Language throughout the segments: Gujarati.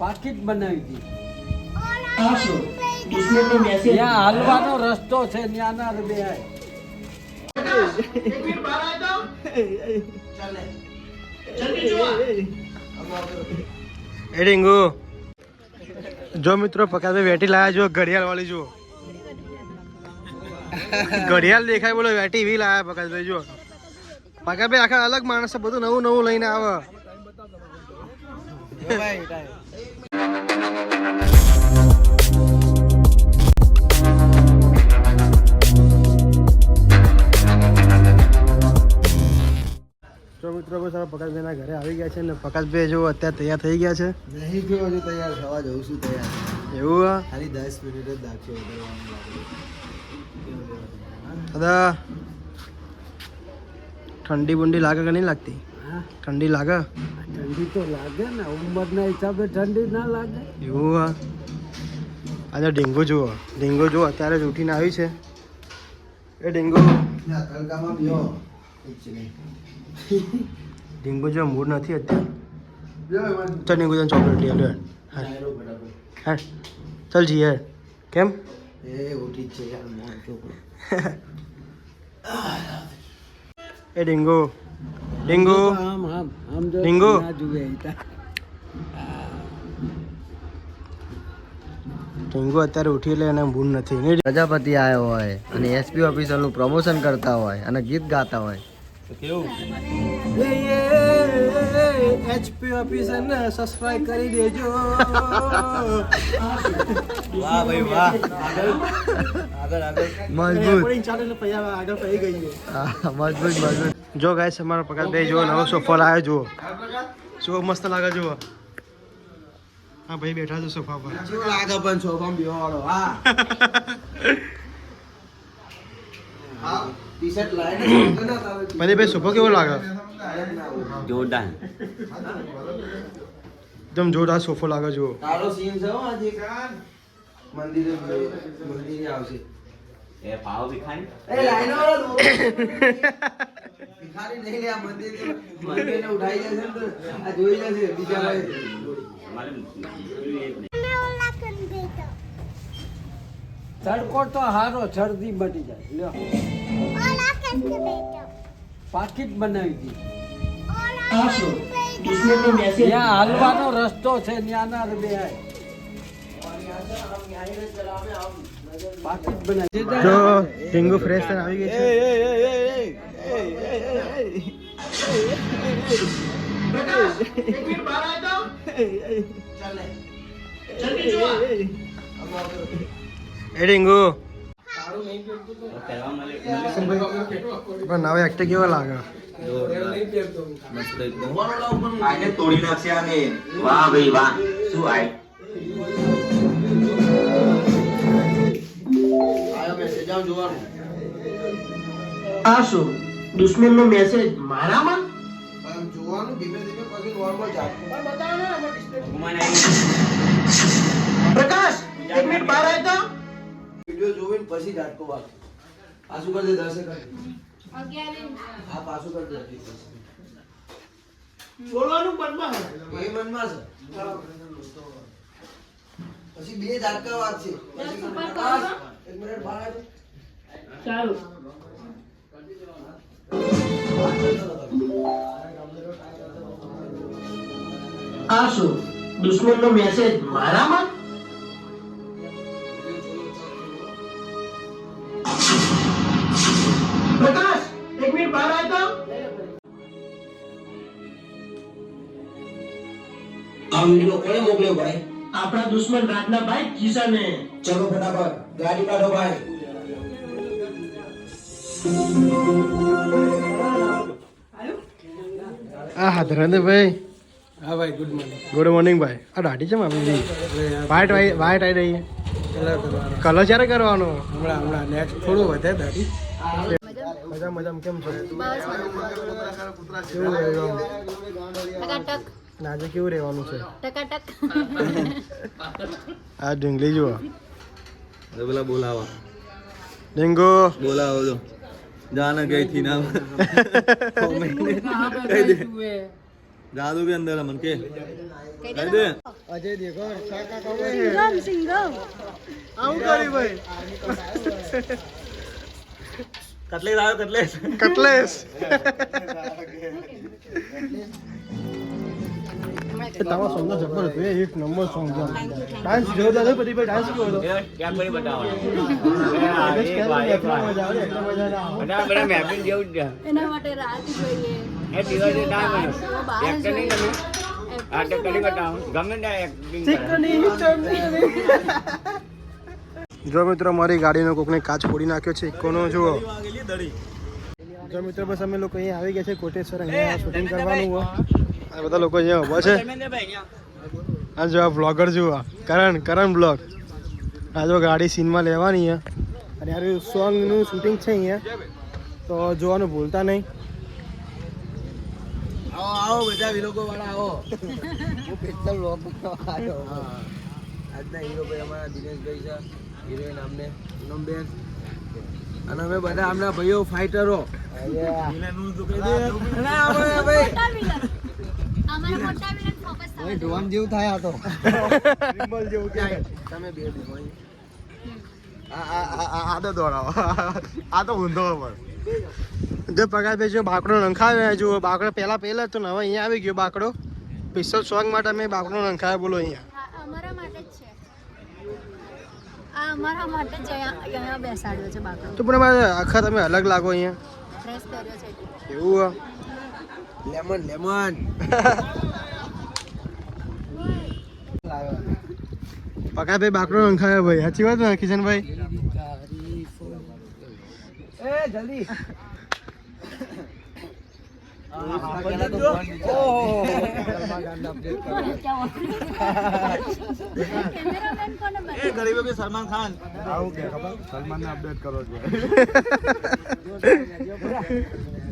પાકીટ બનાવી હતી. આ શું દુશ્મનનો મેસેજ ત્યાં હાલવાનો રસ્તો છે, ત્યાં ના બે આય. એ ડીંગુ જો મિત્રો પકાભાઈ વેટી લાયા જો ઘડિયાળ વાળી જો ઘડિયાળ દેખાય બોલો વેટી એવી લાયા પકાભાઈ જો પકાભાઈ આખા અલગ માણસ બધું નવું નવું લઈને આવે. તો મિત્રો બસ હવે પકાશભાઈના ઘરે આવી ગયા છે ને પકાશભાઈ જો અત્યારે તૈયાર થઈ ગયા છે. નહીં જો હજુ તૈયાર થવા જવું છું તૈયાર. એવું ખાલી 10 મિનિટ જ દાખલો દાદા ઠંડી બુંડી લાગે કે નહીં લાગતી? ઠંડી લાગે? ઠંડી તો લાગે ને, ઉંમરના હિસાબે ઠંડી ના લાગે. એવું આજે ડીંગુ જુઓ, ડીંગુ જુઓ અત્યારે જ ઉઠીને આવી છે. એ ડીંગુ તડકામાં પીઓ ડીંગુ જો મૂડ નથી અત્યારે. ચાલ ડીંગુ તને ચોકલેટ લઈ લે. હા ચાલ જઈએ. કેમ એ ઉઠી જ છે યાર મોર છોકરો. એ ડીંગુ ડીંગુ આમ આમ આમ જો ડીંગુ. ના જુએ ડીંગુ અત્યારે ઉઠી એટલે એને મૂડ નથી. પ્રજાપતિ આવ્યો હોય અને એસપી ઓફિસરનું પ્રમોશન કરતા હોય અને ગીત ગાતા હોય HP ઓફિસરને સબસ્ક્રાઇબ કરી દેજો. વાહ ભાઈ વાહ. મજબૂત મજબૂત. જો ગાઈસ અમારો પકાશભાઈ જો નવો સોફા લાવ્યો જુઓ. શું મસ્ત લાગે જુઓ. હા ભાઈ બેઠા છે સોફા પર. કેવો લાગે પણ સોફામાં બેહવાડો. હા હા ટી-શર્ટ લાઈને ભાઈ સોફો કેવો લાગે? જોરદાર. એકદમ જોરદાર સોફો લાગે જુઓ. તારો સીન છે હો આજે. મંદિરે આવશે. એ પાવ ભીખાઈ એ લાઈનો વાળો ભિખારી નહીં લે આ મંદિરને ઉઠાઈ જશે ને તો આ જોઈ જશે બીજા ભાઈ. તડકો તો હારો, શરદી મટી જાય. લ્યો પાકીટ બનાવી હતી. આ શું દુશ્મનનો મેસેજ ત્યાં હાલવાનો રસ્તો છે, ત્યાં ના બે આય. પાકીટ બનાવી જો ડીંગુ ફ્રેશ થઈને આવી ગઈ છે. એ ડીંગુ પણ નવો એક્ટર કેવો લાગે? આને તોડી નાખશે આને. વાહ ભાઈ વાહ. શું આય આયો મેસેજ આવ જોવાનું. આ શું દુશ્મનનો મેસેજ મારામાં આમ જોવાનું ધીમે ધીમે પછી નોર્મલ જાય. પ્રકાશ 1 મિનિટ બહાર આય તો. વિડિયો જોઈને પછી ઝાટકો વાગ. પાછું કરી દે 10 સેકન્ડ. હા પાછું કરી દે. બોલવાનું મનમાં એ મનમાં છે. પછી બે ઝાટકા વાગશે. પછી 1 મિનિટ બહાર આવજો. ચાલુ. આ શું દુશ્મનનો મેસેજ મારામાં પ્રકાશ 1 મિનિટ બહાર આય તો. આ વિડિયો કોણે મોકલ્યો ભાઈ? આપણા દુશ્મન રાજના ભાઈ કિશને. ચલો ફટાફટ ગાડી કાઢો ભાઈ. આ હા ધરણભાઈ. હા ભાઈ, ગુડ મોર્નિંગ. ગુડ મોર્નિંગ ભાઈ. આ દાઢી છે મારી વાઈટ વાઈટ આવી રહી. કલર ક્યારે કરવાનો? હમણાં નેક્સ્ટ થોડું વધે દાઢી. મજા મજા કેમ છો? ટકાટક કેવું રહેવાનું? આજે કેવું રહેવાનું છે? ટકાટક આ ઢીંગલી જુઓ. પેલા બોલાવા ડીંગુ બોલાવો જો જાને ગઈ થી ના કહી દે जादू के अंदर मन के कह दे અજય દેખો સિંગમ સિંગમ આવું કરી ભાઈ कटलेस आयो कटलेस કટલેસ તમારો સોંગ તો જબરદસ્ત છે એક નંબર સોંગ છે ડાન્સ જોરદાર છે પછી ભાઈ ડાન્સ કેવો હતો क्या कोई बताओ મજા આવે એટલી મજા ના આવે બધા બધા મેપિંગ જેવું જ છે એના માટે રાત જોઈએ એ દિવસે ટાઈમ એક્ટર નહીં તમે આ તો કરી બતાવો ગમે ત્યાં એક્ટિંગ જો મિત્રો મારી ગાડીનો કોકને કાચ ફોડી નાખ્યો છે ઇકોનો જુઓ જો મિત્રો બસ અમે લોકો અહીંયા આવી ગયા છે કોટેશ્વર અહીંયા શૂટિંગ કરવાનું હોય આ બધા લોકો અહીંયા ઊભા છે આ જો આ બ્લોગર જુઓ કરણ બ્લોગ આ જો ગાડી સીનમાં લેવાની છે અને આ સોંગનું શૂટિંગ છે અહીંયા તો જોવાનું ભૂલતા નહીં આવો આવો બધા વિલોકો વાળા આવો હું પિસ્તલ લોક આવ્યો આજના હીરો ભાઈ અમારા દિનેશભાઈ છે હિરોઈન અમને પૂનમબેન અને અમે બધા આમના ભાઈઓ ફાઇટરો ડ્રોન જેવું થાય આ તો તમે બે આ તો દોડાવો આ તો ઊંધો પર જો પગારભાઈ જો બાકડો નંખાવ્યો જો બાકડો પહેલા તો હવે અહીંયા આવી ગયો બાકડો પિસ્તોલ સોંગ માટે અમે બાકડો નંખાવ્યો બોલો અહીંયા અમારા માટે જ છે આ અમારા માટે જ અહીંયા બેસાડ્યો છે બાકડો તો પણ અમારે આખા તમે અલગ લાગો અહીંયા ડ્રેસ પહેર્યો છે એટલે. એવું લેમન પગારભાઈ બાકડો નંખાવ્યો ભાઈ સાચી વાત ને કિશનભાઈ એ જલ્દી કેમેરામેન કોને બને? गरीबों के सलमान खान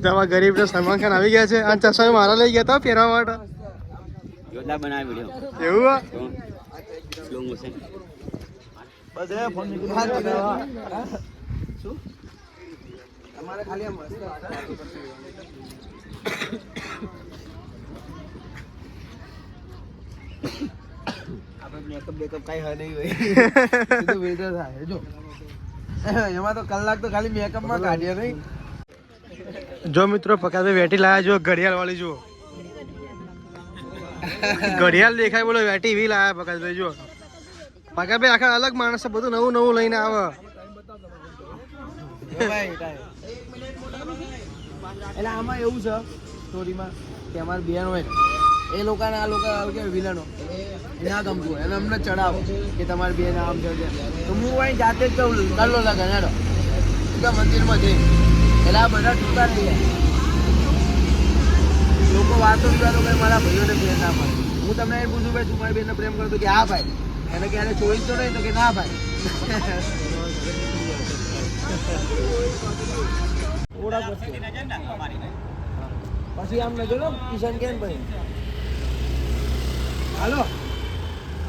તમારા ગરીબ તો સલમાન ખાન આવી ગયા છે અને ચશ્મા મારા લઈ ગયા હતા પહેરવા માટે જોરદાર બનાવે વિડિયો એવું આ? સ્લો મોશન बस है फोन શું તમારે ખાલી આ મસ્ત આપણે મેકઅપ બેકઅપ કઈ હે નહીં હોય સીધું ફિલ્ટર થાય જો એમાં તો કલાક તો ખાલી મેકઅપમાં કાઢ્યો નહીં જો મિત્રો પકાભાઈ વેટી લાયા જો ઘડિયાળ વાળી જુઓ ઘડિયાળ દેખાય બોલો વેટી એવી લાયા પકાભાઈ જો પકાભાઈ આખા અલગ માણસ છે બધું નવું નવું લઈને આવે એટલે આમાં એવું છે સ્ટોરીમાં કે અમારી બેન હોય ને એ લોકોને આ લોકો કે વિલનો ના ગમતું હોય અને અમને ચડાવો કે તમારી બેન આમ છે તો હું અહીં જાતે જ કહું કરલો લગન હેડો સીધા મંદિરમાં જઈ એટલે આ બધા ટૂંકા થઈ જાય લોકો વાતો વિવાદો કરે મારા ભાઈઓને બેન ના મળે હું તમને એ પૂછું ભાઈ તું મારી બેનને પ્રેમ કરતો કે હા ભાઈ એને ક્યારે ચોઈસ તો નહીં તો કે ના ભાઈ પછી આમ નજો કિશન કેમ ભાઈ હાલો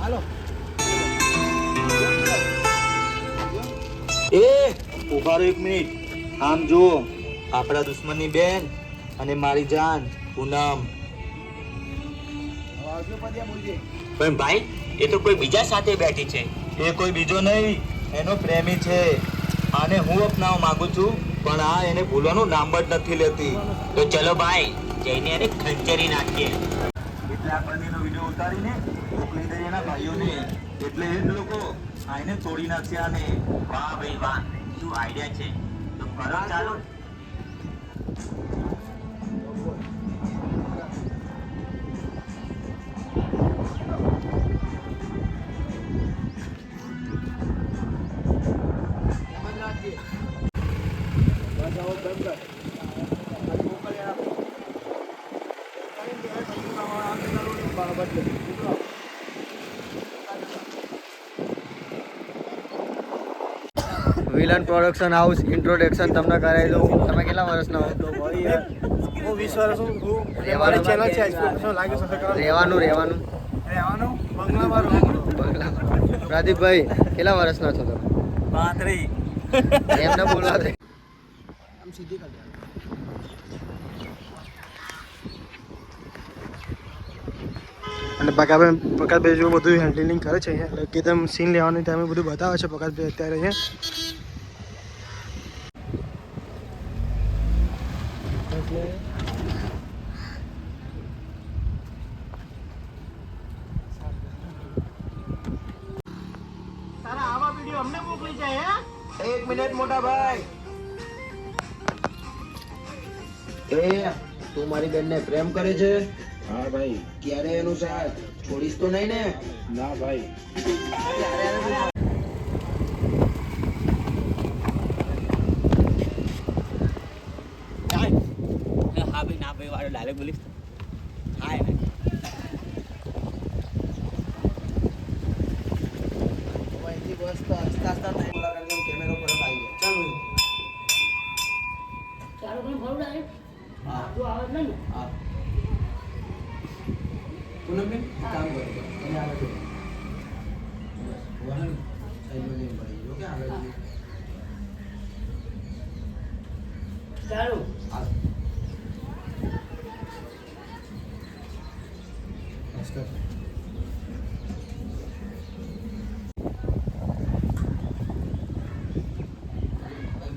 હાલો એ ઉભા રહો 1 મિનિટ આમ જુઓ આપણા દુશ્મનની બેન અને મારી જાન પૂનમ પણ ભાઈ એ તો કોઈ બીજા સાથે બેઠી છે એ કોઈ બીજો નહીં એનો પ્રેમી છે આને હું અપનાવવા માંગુ છું પણ આ એને ભૂલવાનું નામ જ નથી લેતી તો ચલો ભાઈ જઈને એને ખંચરી નાખીએ એટલે આ બંનેનો વિડીયો ઉતારીને મોકલી દઈએ એના ભાઈઓને એટલે એ જ લોકો આને તોડી નાખશે આને વાહ ભાઈ વાહ શું આઈડિયા છે તો કરો ચાલો વિલન પ્રોડક્શન હાઉસ ઇન્ટ્રોડક્શન તમને કરાવી દઉં તમે કેટલા વર્ષના હો હું 20 વર્ષ હું રહેવાનું ચેનલ છે શું લાગે રહેવાનું પ્રદીપભાઈ કેટલા વર્ષના છો તમે 32 એમને બોલવા દે આમ સીધી કરી અને પ્રકાશભાઈ જો બધું હેન્ડલિંગ કરે છે અહીંયા, એટલે કે તેમ સીન લેવાની ટાઈમે બધું બતાવે છે પ્રકાશભાઈ અત્યારે અહીંયા. તારા આવા વિડીયો અમને મોકલી જાય હે? 1 મિનિટ મોટા ભાઈ. એ તું મારી બેનને પ્રેમ કરે છે? હા ભાઈ. ક્યારે એનું સાથ છોડીશ તો નહીં ને? ના ભાઈ. હા ભાઈ ના ભાઈ વાળો ડાયરેક્ટ બોલીશ. હા એને અહીંથી બસ તો હસતા હસતા થાય. કેમેરો પર આવી જાય. ચાલો હા હા. પૂનમબેન કામ કરો તમે આગળ જો. સાઈડમાં જઈને પડી જો કે આગળ જઈને. ચાલો હા. નમસ્કાર.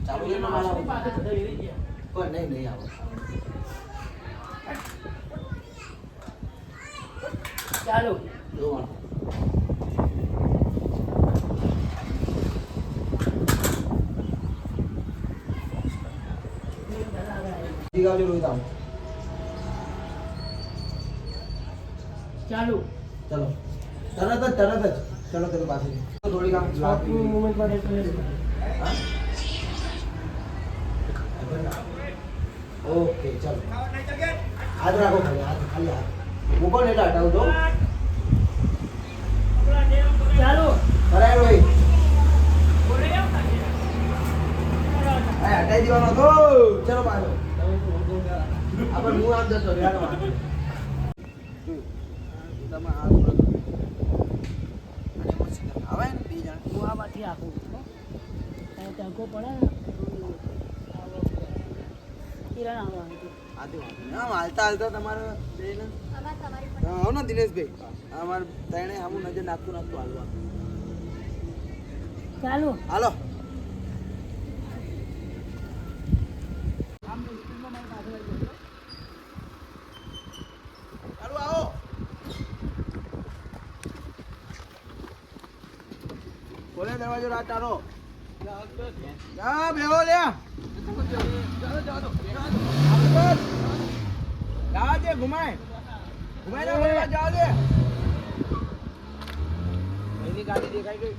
ચાલુ છે પણ નહીં આવો. ચાલો જોવાનું. ચાલુ ચલો તરત જ ચલો તેની પાસે થોડી કામ મોમેન્ટ માટે ઓકે ચાલો હાથ રાખો ખાલી હાથ મૂકો ને એટલે હટાવજો. ચાલો કરાય રોહિત. હટાઈ દેવાનો તો ચલો પાછો આપણે હું આમ જતો રહ્યો. તમે આ આવે ને 2 જણ હું આ બાથી આખું તડકો પડે ને કિરણ હાલતા તમારે આવો ને દિનેશભાઈ. અમારે ત્રણે આમ નજર નાખતું હાલવા. ચાલો હાલો. આવો બોલે દરવાજો રાત તારો. જા બેહો લે. જાવા દે ઘુમાય જાવા દે. એની ગાડી દેખાઈ ગઈ.